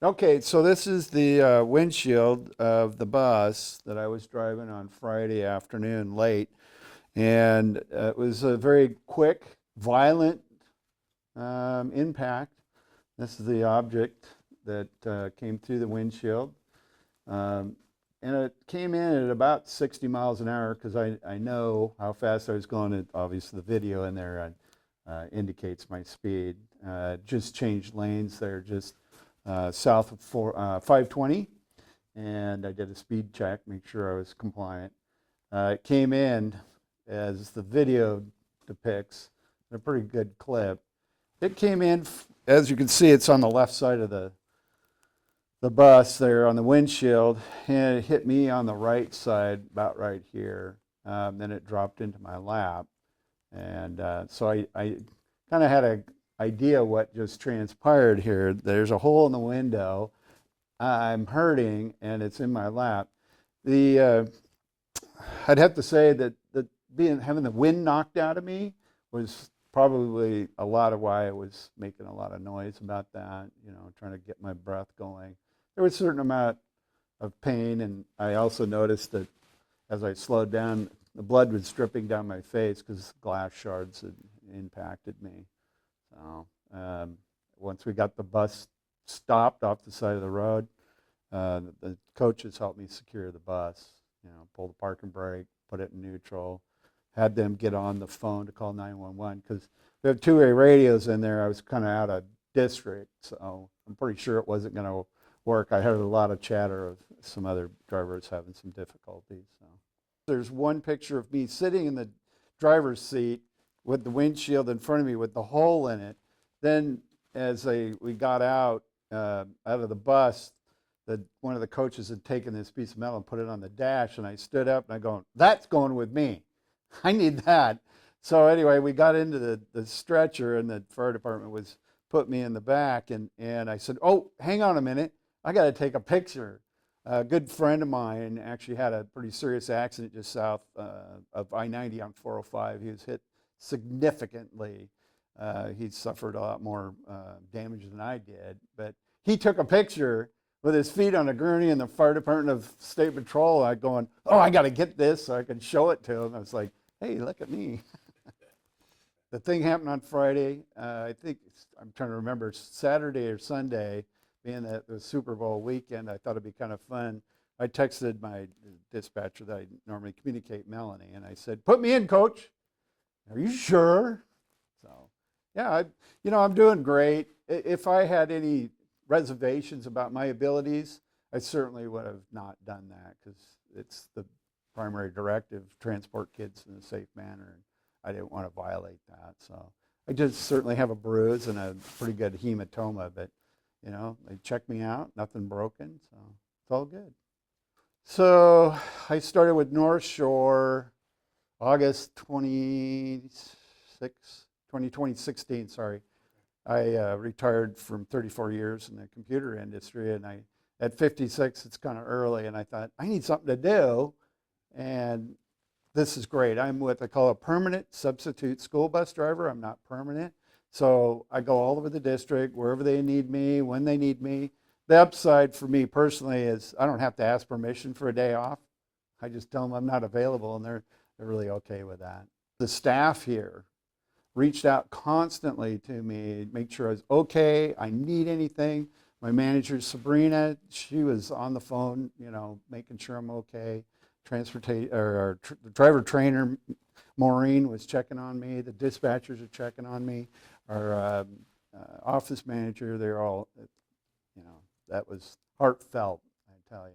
Okay, so this is the windshield of the bus that I was driving on Friday afternoon late, and it was a very quick, violent impact. This is the object that came through the windshield, um, and it came in at about 60 miles an hour because I know how fast I was going. And obviously, the video in there indicates my speed. Just changed lanes there, just south of 520, and I did a speed check, make sure I was compliant. It came in, as the video depicts, a pretty good clip. It came in, as you can see, it's on the left side of the bus there on the windshield, and it hit me on the right side, about right here. Then it dropped into my lap, and so I kind of had an idea what just transpired here. There's a hole in the window. I'm hurting, and it's in my lap. The I'd have to say that having the wind knocked out of me was probably a lot of why I was making a lot of noise about that. Trying to get my breath going. There was a certain amount of pain, and I also noticed that as I slowed down, the blood was dripping down my face because glass shards had impacted me. So once we got the bus stopped off the side of the road, the coaches helped me secure the bus. Pull the parking brake, put it in neutral, had them get on the phone to call 911 because we have two-way radios in there. I was kind of out of district, so I'm pretty sure it wasn't going to work. I heard a lot of chatter of some other drivers having some difficulties. So there's one picture of me sitting in the driver's seat with the windshield in front of me with the hole in it. Then as we got out of the bus, one of the coaches had taken this piece of metal and put it on the dash, and I stood up and I go, that's going with me. I need that. So anyway, we got into the stretcher, and the fire department was put me in the back, and I said, oh, hang on a minute. I got to take a picture. A good friend of mine actually had a pretty serious accident just south of I-90 on 405. He was hit significantly. He suffered a lot more damage than I did, but he took a picture with his feet on a gurney in the fire department of state patrol. I going, oh, I got to get this so I can show it to him. I was like, hey, look at me. The thing happened on Friday. I think I'm trying to remember, Saturday or Sunday, being that the Super Bowl weekend. I thought it'd be kind of fun. I texted my dispatcher that I normally communicate, Melanie, and I said, put me in, coach. Are you sure? So, yeah, I'm doing great. If I had any reservations about my abilities, I certainly would have not done that because it's the primary directive, transport kids in a safe manner, and I didn't want to violate that. So I just certainly have a bruise and a pretty good hematoma, but they checked me out, nothing broken, so it's all good. So I started with North Shore August 2016, sorry. I retired from 34 years in the computer industry, and at 56, it's kind of early, and I thought, I need something to do, and this is great. I'm what I call a permanent substitute school bus driver. I'm not permanent, so I go all over the district, wherever they need me, when they need me. The upside for me personally is I don't have to ask permission for a day off. I just tell them I'm not available, and they're really okay with that. The staff here reached out constantly to me, make sure I was okay, I need anything. My manager, Sabrina, she was on the phone, making sure I'm okay. The driver trainer, Maureen, was checking on me. The dispatchers are checking on me. Our office manager, they're all, that was heartfelt, I tell you.